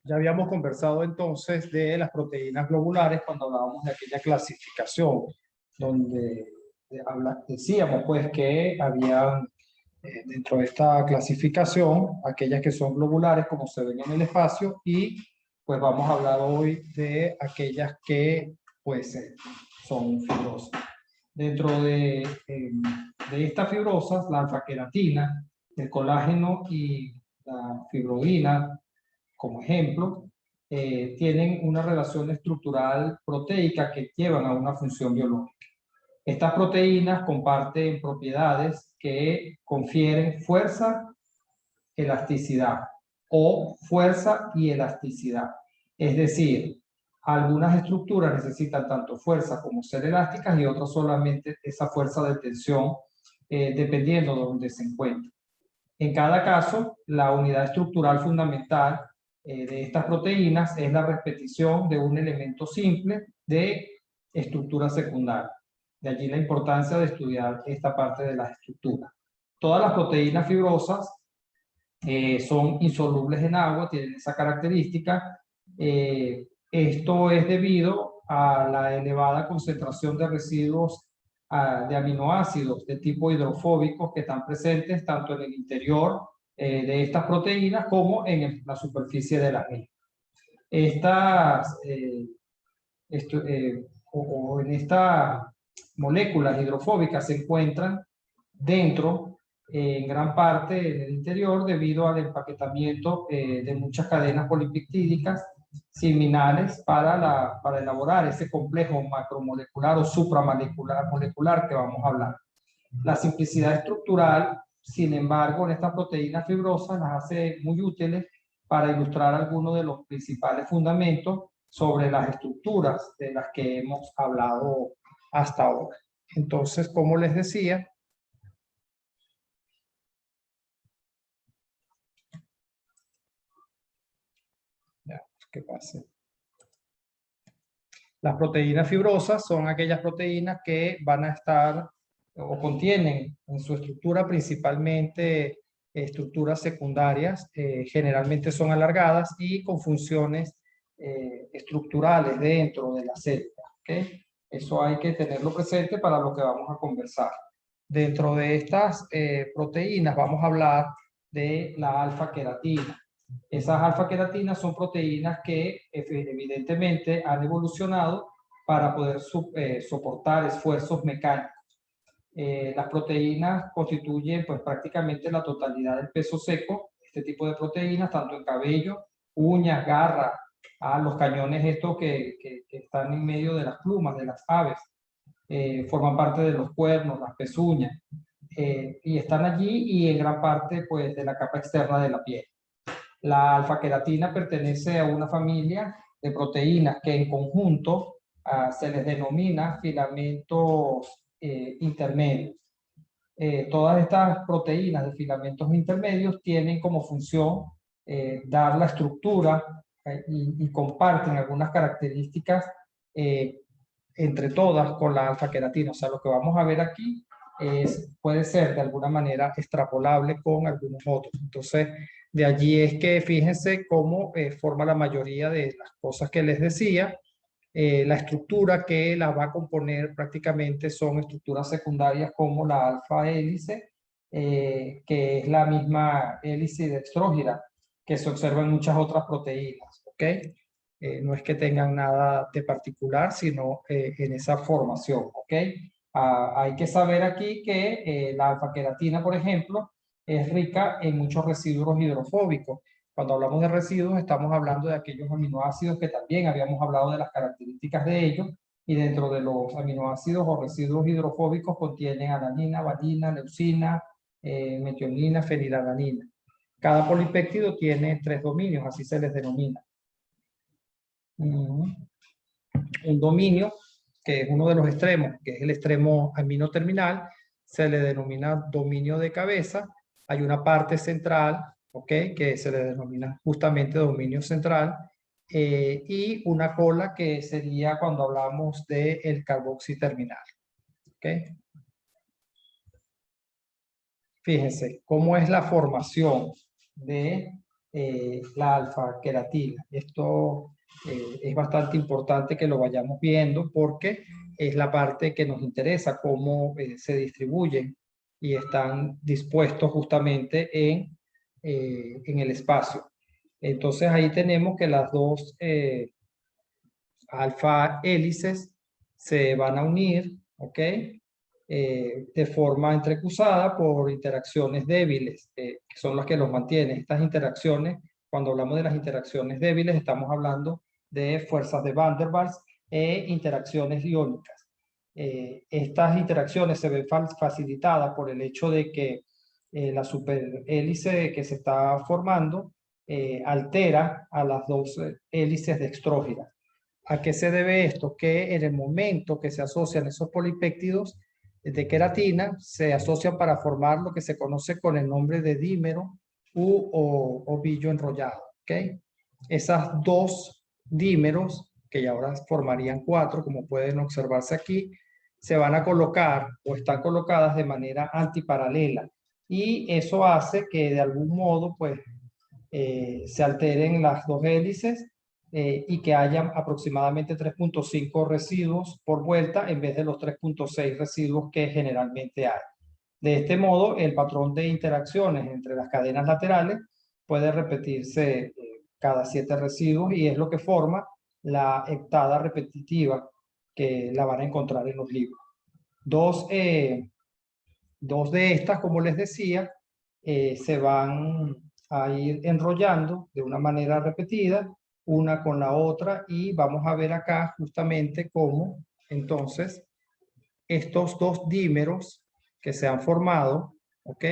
Ya habíamos conversado entonces de las proteínas globulares cuando hablábamos de aquella clasificación, donde decíamos pues que había dentro de esta clasificación aquellas que son globulares como se ven en el espacio y pues vamos a hablar hoy de aquellas que pues son fibrosas. Dentro de estas fibrosas, la alfa-queratina, el colágeno y la fibroína, como ejemplo, tienen una relación estructural proteica que llevan a una función biológica. Estas proteínas comparten propiedades que confieren fuerza, elasticidad o fuerza y elasticidad. Es decir, algunas estructuras necesitan tanto fuerza como ser elásticas y otras solamente esa fuerza de tensión, dependiendo de donde se encuentre. En cada caso, la unidad estructural fundamental de estas proteínas es la repetición de un elemento simple de estructura secundaria. De allí la importancia de estudiar esta parte de las estructuras. Todas las proteínas fibrosas son insolubles en agua, tienen esa característica. Esto es debido a la elevada concentración de residuos de aminoácidos de tipo hidrofóbicos que están presentes tanto en el interior de estas proteínas como en la superficie de las mismas. Estas, en estas moléculas hidrofóbicas se encuentran dentro, en gran parte en el interior, debido al empaquetamiento de muchas cadenas polipeptídicas similares para elaborar ese complejo macromolecular o supramolecular que vamos a hablar. La simplicidad estructural, sin embargo, en estas proteínas fibrosas las hace muy útiles para ilustrar algunos de los principales fundamentos sobre las estructuras de las que hemos hablado hasta ahora. Entonces, como les decía, que pase. Las proteínas fibrosas son aquellas proteínas que van a estar o contienen en su estructura principalmente estructuras secundarias, generalmente son alargadas y con funciones estructurales dentro de la célula. ¿Okay? Eso hay que tenerlo presente para lo que vamos a conversar. Dentro de estas proteínas vamos a hablar de la alfa-queratina. Esas alfa-queratinas son proteínas que evidentemente han evolucionado para poder soportar esfuerzos mecánicos. Las proteínas constituyen pues prácticamente la totalidad del peso seco. Este tipo de proteínas, tanto en cabello, uñas, garras, los cañones estos que están en medio de las plumas de las aves, forman parte de los cuernos, las pezuñas, y están allí y en gran parte pues de la capa externa de la piel. La alfa-queratina pertenece a una familia de proteínas que en conjunto se les denomina filamentos intermedios. Todas estas proteínas de filamentos intermedios tienen como función dar la estructura y comparten algunas características entre todas con la alfa-queratina. O sea, lo que vamos a ver aquí puede ser de alguna manera extrapolable con algunos otros. Entonces, de allí es que fíjense cómo forma la mayoría de las cosas que les decía. La estructura que las va a componer prácticamente son estructuras secundarias como la alfa-hélice, que es la misma hélice dextrógira que se observa en muchas otras proteínas. ¿Ok? No es que tengan nada de particular, sino en esa formación. ¿Ok? Hay que saber aquí que la alfa-queratina, por ejemplo, es rica en muchos residuos hidrofóbicos. Cuando hablamos de residuos, estamos hablando de aquellos aminoácidos que también habíamos hablado de las características de ellos, y dentro de los aminoácidos o residuos hidrofóbicos contienen alanina, valina, leucina, metionina, fenilalanina. Cada polipéptido tiene 3 dominios, así se les denomina. Un dominio, que es uno de los extremos, que es el extremo amino terminal, se le denomina dominio de cabeza. Hay una parte central, ¿ok?, que se le denomina justamente dominio central, y una cola que sería cuando hablamos del carboxi terminal. ¿Ok? Fíjense cómo es la formación de la alfa-queratina. Esto es bastante importante que lo vayamos viendo porque es la parte que nos interesa, cómo se distribuyen y están dispuestos justamente en el espacio. Entonces ahí tenemos que las dos alfa hélices se van a unir, ¿ok? De forma entrecruzada por interacciones débiles, que son las que los mantienen. Estas interacciones, cuando hablamos de las interacciones débiles, estamos hablando de fuerzas de Van der Waals e interacciones iónicas. Estas interacciones se ven facilitadas por el hecho de que la superhélice que se está formando altera a las dos hélices dextrógiras. ¿A qué se debe esto? Que en el momento que se asocian esos polipéptidos de queratina, se asocian para formar lo que se conoce con el nombre de dímero u ovillo enrollado. ¿Okay? Esas dos dímeros, que ya ahora formarían 4, como pueden observarse aquí, se van a colocar o están colocadas de manera antiparalela. Y eso hace que de algún modo pues, se alteren las dos hélices y que haya aproximadamente 3.5 residuos por vuelta en vez de los 3.6 residuos que generalmente hay. De este modo, el patrón de interacciones entre las cadenas laterales puede repetirse cada 7 residuos y es lo que forma la heptada repetitiva que la van a encontrar en los libros. Dos de estas, como les decía, se van a ir enrollando de una manera repetida, una con la otra, y vamos a ver acá justamente cómo entonces estos dos dímeros que se han formado, ¿ok?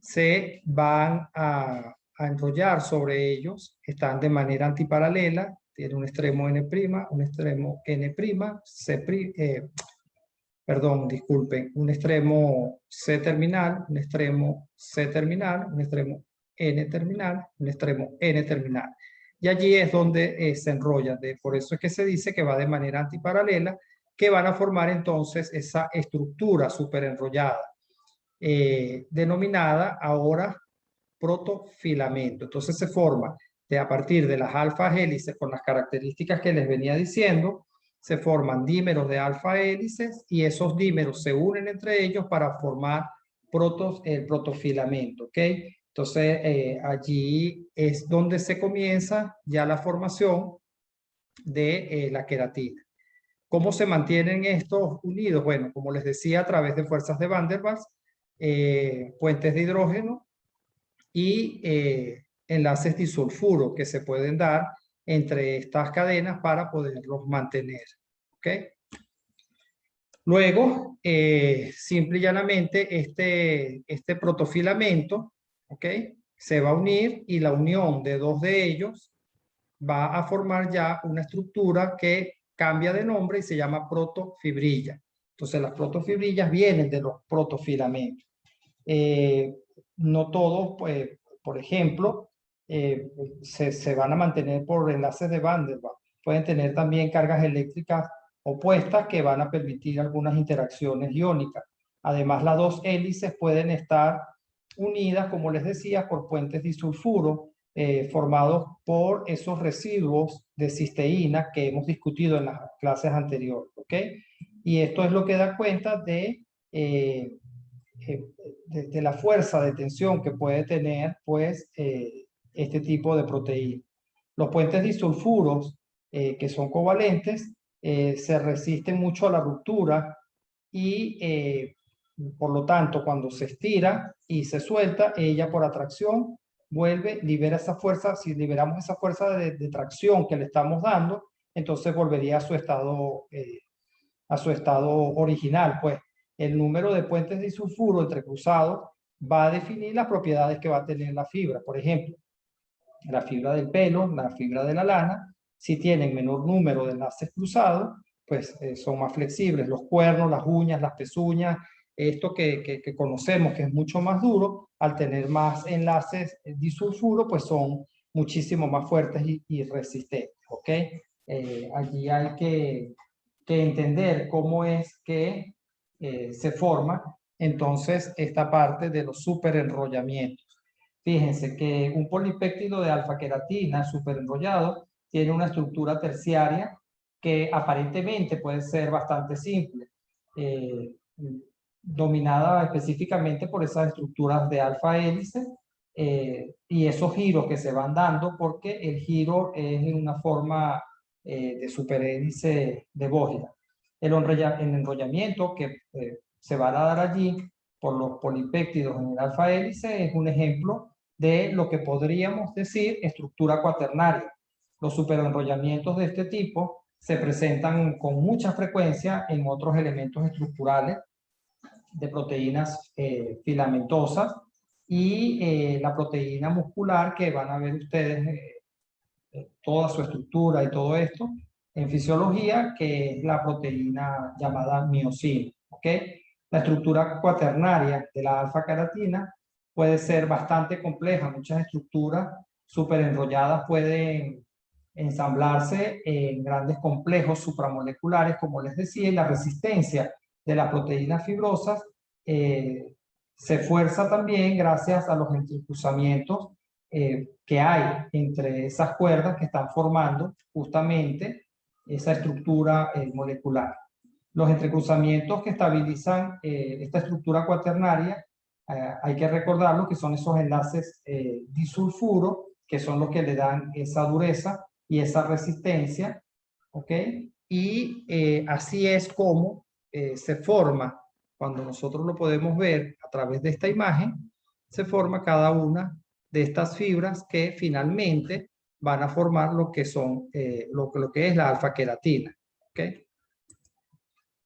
Se van a enrollar sobre ellos, están de manera antiparalela, tiene un extremo N', un extremo N', perdón, disculpen, un extremo C terminal, un extremo C terminal, un extremo N terminal, un extremo N terminal. Y allí es donde se enrolla. Por eso es que se dice que va de manera antiparalela, que van a formar entonces esa estructura súper enrollada, denominada ahora protofilamento. Entonces se forma a partir de las alfa hélices con las características que les venía diciendo, se forman dímeros de alfa hélices y esos dímeros se unen entre ellos para formar el protofilamento, ¿ok? Entonces allí es donde se comienza ya la formación de la queratina. ¿Cómo se mantienen estos unidos? Bueno, como les decía, a través de fuerzas de Van der Waals, puentes de hidrógeno y enlaces disulfuro que se pueden dar entre estas cadenas para poderlos mantener. ¿Ok? Luego, simple y llanamente, este protofilamento, ¿ok? Se va a unir y la unión de dos de ellos va a formar ya una estructura que cambia de nombre y se llama protofibrilla. Entonces, las protofibrillas vienen de los protofilamentos. No todos, pues, por ejemplo, se van a mantener por enlaces de Van der Waals. Pueden tener también cargas eléctricas opuestas que van a permitir algunas interacciones iónicas. Además, las dos hélices pueden estar unidas, como les decía, por puentes disulfuro formados por esos residuos de cisteína que hemos discutido en las clases anteriores. ¿Ok? Y esto es lo que da cuenta de la fuerza de tensión que puede tener pues este tipo de proteína. Los puentes disulfuros que son covalentes se resisten mucho a la ruptura y por lo tanto cuando se estira y se suelta, ella por atracción vuelve, libera esa fuerza. Si liberamos esa fuerza de tracción que le estamos dando, entonces volvería a su estado original, pues. El número de puentes disulfuro entrecruzados va a definir las propiedades que va a tener la fibra. Por ejemplo, la fibra del pelo, la fibra de la lana, si tienen menor número de enlaces cruzados, pues son más flexibles. Los cuernos, las uñas, las pezuñas, esto que conocemos que es mucho más duro, al tener más enlaces disulfuro, pues son muchísimo más fuertes y resistentes. ¿Ok? Allí hay que entender cómo es que se forma entonces esta parte de los superenrollamientos. Fíjense que un polipéptido de alfa-queratina superenrollado tiene una estructura terciaria que aparentemente puede ser bastante simple, dominada específicamente por esas estructuras de alfa-hélice y esos giros que se van dando porque el giro es en una forma de superhélice de Bógida. El enrollamiento que se va a dar allí por los polipéptidos en el alfa-hélice es un ejemplo de lo que podríamos decir estructura cuaternaria. Los superenrollamientos de este tipo se presentan con mucha frecuencia en otros elementos estructurales de proteínas filamentosas y la proteína muscular que van a ver ustedes toda su estructura y todo esto en fisiología, que es la proteína llamada miosina, ¿ok? La estructura cuaternaria de la alfa-queratina puede ser bastante compleja. Muchas estructuras súper enrolladas pueden ensamblarse en grandes complejos supramoleculares, como les decía, y la resistencia de las proteínas fibrosas se fuerza también gracias a los entrecruzamientos que hay entre esas cuerdas que están formando justamente esa estructura molecular. Los entrecruzamientos que estabilizan esta estructura cuaternaria, hay que recordarlo que son esos enlaces disulfuro, que son los que le dan esa dureza y esa resistencia, ¿ok? Y así es como se forma, cuando nosotros lo podemos ver a través de esta imagen, se forma cada una de estas fibras que finalmente van a formar lo que son lo que es la alfa-queratina, ¿ok?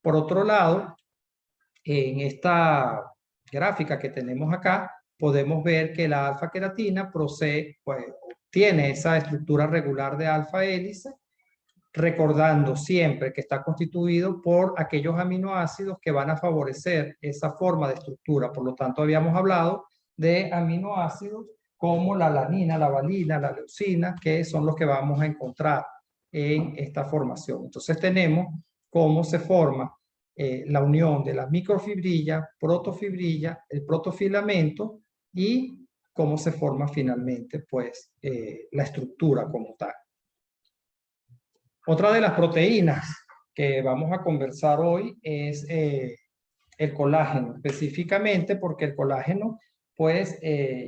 Por otro lado, en esta gráfica que tenemos acá, podemos ver que la alfa-queratina procede, pues, tiene esa estructura regular de alfa-hélice, recordando siempre que está constituido por aquellos aminoácidos que van a favorecer esa forma de estructura. Por lo tanto, habíamos hablado de aminoácidos como la alanina, la valina, la leucina, que son los que vamos a encontrar en esta formación. Entonces tenemos cómo se forma la unión de la microfibrilla, protofibrilla, el protofilamento y cómo se forma finalmente pues la estructura como tal. Otra de las proteínas que vamos a conversar hoy es el colágeno, específicamente porque el colágeno, pues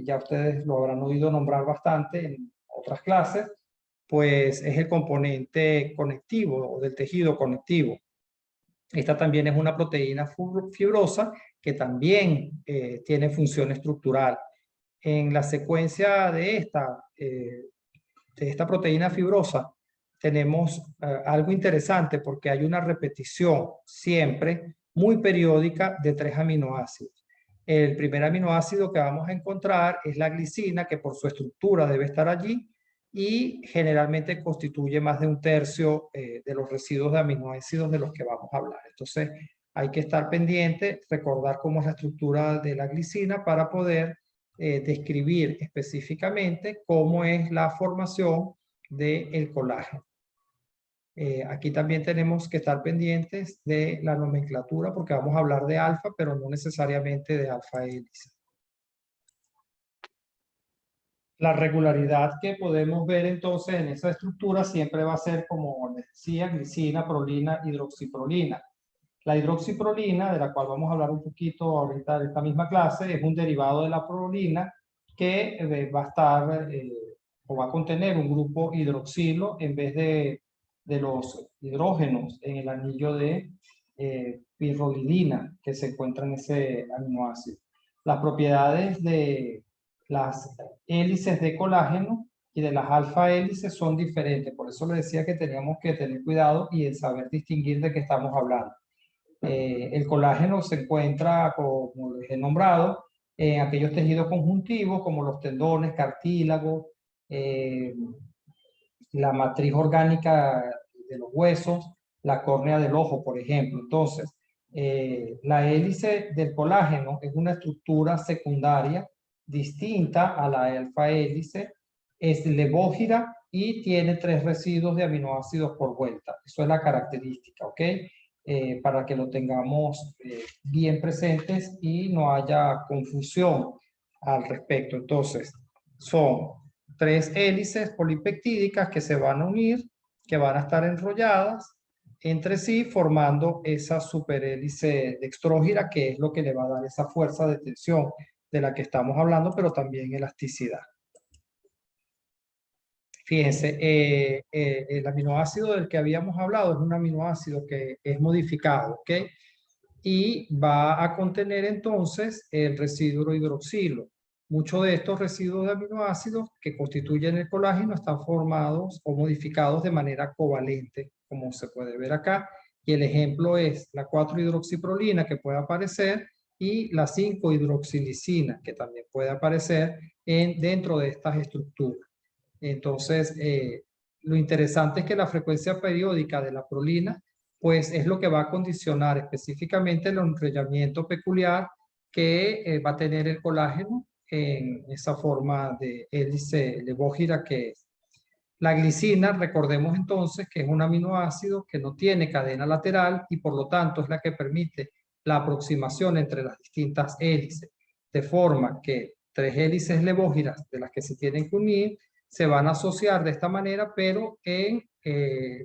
ya ustedes lo habrán oído nombrar bastante en otras clases, pues es el componente conectivo o del tejido conectivo. Esta también es una proteína fibrosa que también tiene función estructural. En la secuencia de esta proteína fibrosa, tenemos algo interesante porque hay una repetición siempre muy periódica de 3 aminoácidos. El primer aminoácido que vamos a encontrar es la glicina, que por su estructura debe estar allí y generalmente constituye más de 1/3 de los residuos de aminoácidos de los que vamos a hablar. Entonces hay que estar pendiente, recordar cómo es la estructura de la glicina para poder describir específicamente cómo es la formación del colágeno. Aquí también tenemos que estar pendientes de la nomenclatura porque vamos a hablar de alfa, pero no necesariamente de alfa hélice. La regularidad que podemos ver entonces en esa estructura siempre va a ser, como les decía, glicina, prolina, hidroxiprolina. La hidroxiprolina, de la cual vamos a hablar un poquito ahorita en esta misma clase, es un derivado de la prolina que va a estar o va a contener un grupo hidroxilo en vez de los hidrógenos en el anillo de pirrolidina que se encuentra en ese aminoácido. Las propiedades de las hélices de colágeno y de las alfa hélices son diferentes. Por eso les decía que teníamos que tener cuidado y saber distinguir de qué estamos hablando. El colágeno se encuentra, como les he nombrado, en aquellos tejidos conjuntivos como los tendones, cartílagos, la matriz orgánica de los huesos, la córnea del ojo, por ejemplo. Entonces, la hélice del colágeno es una estructura secundaria distinta a la alfa hélice, es levógira y tiene 3 residuos de aminoácidos por vuelta. Eso es la característica, ¿ok? Para que lo tengamos bien presentes y no haya confusión al respecto. Entonces, son 3 hélices polipeptídicas que se van a unir, que van a estar enrolladas entre sí, formando esa superhélice dextrógira, que es lo que le va a dar esa fuerza de tensión de la que estamos hablando, pero también elasticidad. Fíjense, el aminoácido del que habíamos hablado es un aminoácido que es modificado, ¿ok? Y va a contener entonces el residuo hidroxilo. Muchos de estos residuos de aminoácidos que constituyen el colágeno están formados o modificados de manera covalente, como se puede ver acá. Y el ejemplo es la 4-hidroxiprolina que puede aparecer y la 5-hidroxilisina que también puede aparecer dentro de estas estructuras. Entonces, lo interesante es que la frecuencia periódica de la prolina pues es lo que va a condicionar específicamente el enrollamiento peculiar que va a tener el colágeno en esa forma de hélice levógira que es. La glicina, recordemos entonces que es un aminoácido que no tiene cadena lateral y por lo tanto es la que permite la aproximación entre las distintas hélices, de forma que 3 hélices levógiras de las que se tienen que unir se van a asociar de esta manera, pero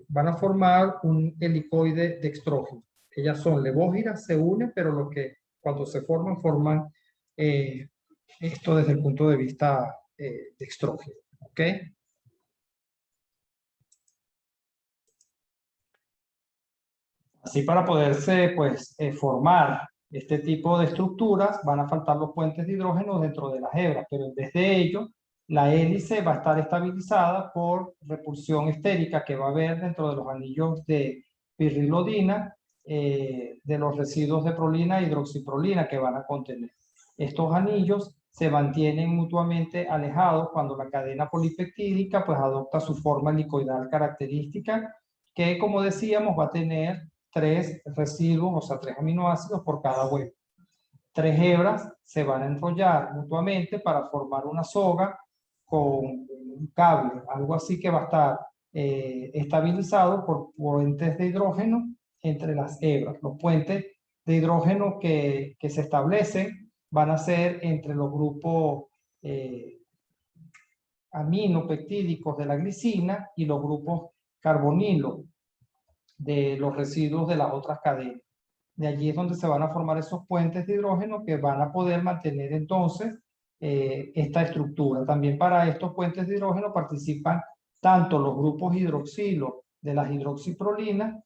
van a formar un helicoide dextrógeno. Ellas son levógiras, se unen, pero lo que cuando se forman esto desde el punto de vista dextrógeno. ¿Ok? Así para poderse pues, formar este tipo de estructuras van a faltar los puentes de hidrógeno dentro de las hebras, pero en vez de ello, la hélice va a estar estabilizada por repulsión estérica que va a haber dentro de los anillos de pirrilodina, de los residuos de prolina e hidroxiprolina que van a contener. Estos anillos se mantienen mutuamente alejados cuando la cadena polipeptídica pues adopta su forma helicoidal característica, que como decíamos va a tener 3 residuos, o sea, 3 aminoácidos por cada web. 3 hebras se van a enrollar mutuamente para formar una soga con un cable, algo así que va a estar estabilizado por puentes de hidrógeno entre las hebras. Los puentes de hidrógeno que se establecen van a ser entre los grupos aminopeptídicos de la glicina y los grupos carbonilo de los residuos de las otras cadenas. De allí es donde se van a formar esos puentes de hidrógeno que van a poder mantener entonces esta estructura. También para estos puentes de hidrógeno participan tanto los grupos hidroxilo de las hidroxiprolinas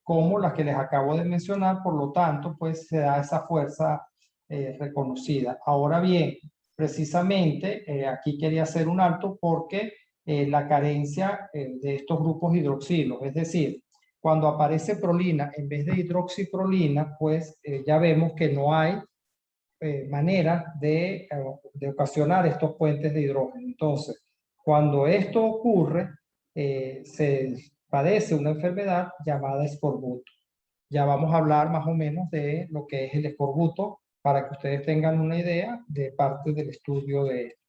como las que les acabo de mencionar, por lo tanto, pues se da esa fuerza reconocida. Ahora bien, precisamente aquí quería hacer un alto porque la carencia de estos grupos hidroxilos, es decir, cuando aparece prolina en vez de hidroxiprolina, pues ya vemos que no hay manera de ocasionar estos puentes de hidrógeno. Entonces, cuando esto ocurre, se padece una enfermedad llamada escorbuto. Ya vamos a hablar más o menos de lo que es el escorbuto para que ustedes tengan una idea de parte del estudio de esto.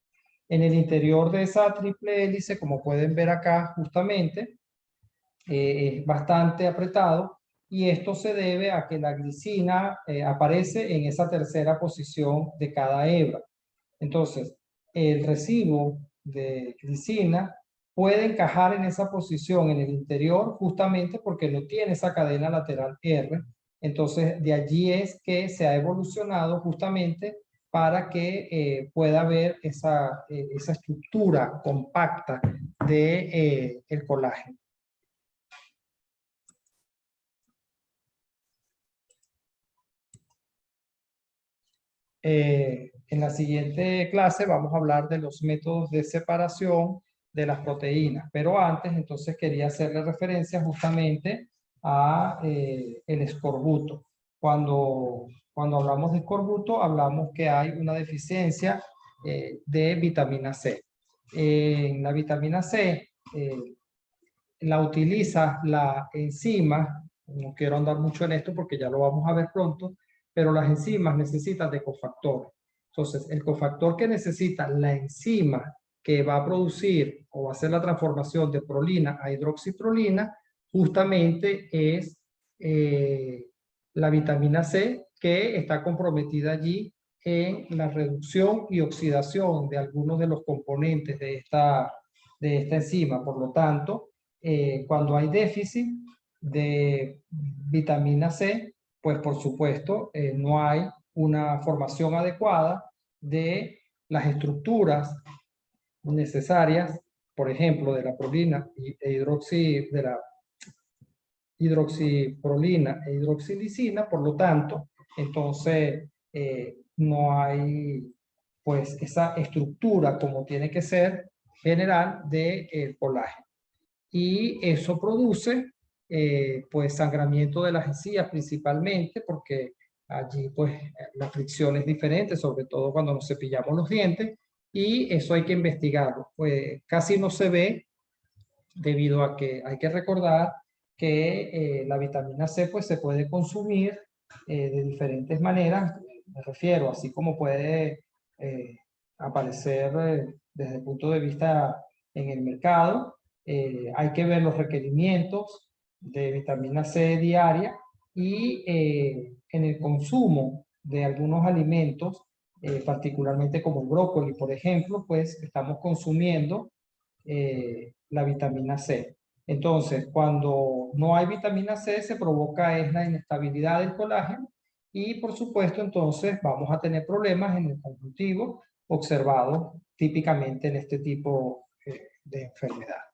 En el interior de esa triple hélice, como pueden ver acá justamente, es bastante apretado y esto se debe a que la glicina aparece en esa tercera posición de cada hebra. Entonces, el residuo de glicina puede encajar en esa posición en el interior justamente porque no tiene esa cadena lateral R. Entonces, de allí es que se ha evolucionado justamente para que pueda haber esa estructura compacta de el colágeno. En la siguiente clase vamos a hablar de los métodos de separación de las proteínas, pero antes entonces quería hacerle referencia justamente a el escorbuto. Cuando hablamos de escorbuto hablamos que hay una deficiencia de vitamina C. La vitamina C la utiliza la enzima, no quiero andar mucho en esto porque ya lo vamos a ver pronto, pero las enzimas necesitan de cofactores. Entonces, el cofactor que necesita la enzima que va a producir o va a hacer la transformación de prolina a hidroxiprolina, justamente es la vitamina C, que está comprometida allí en la reducción y oxidación de algunos de los componentes de esta enzima. Por lo tanto, cuando hay déficit de vitamina C, pues por supuesto no hay una formación adecuada de las estructuras necesarias, por ejemplo, de la prolina de la hidroxiprolina e hidroxilisina. Por lo tanto, entonces no hay pues esa estructura como tiene que ser general del colágeno. Y eso produce pues sangramiento de las encías principalmente, porque allí pues la fricción es diferente, sobre todo cuando nos cepillamos los dientes, y eso hay que investigarlo. Pues casi no se ve, debido a que hay que recordar que la vitamina C pues se puede consumir de diferentes maneras. Me refiero, así como puede aparecer desde el punto de vista en el mercado. Hay que ver los requerimientos de vitamina C diaria, y en el consumo de algunos alimentos, particularmente como el brócoli, por ejemplo, pues estamos consumiendo la vitamina C. Entonces, cuando no hay vitamina C, se provoca es la inestabilidad del colágeno, y por supuesto entonces vamos a tener problemas en el conjuntivo observados típicamente en este tipo de enfermedad.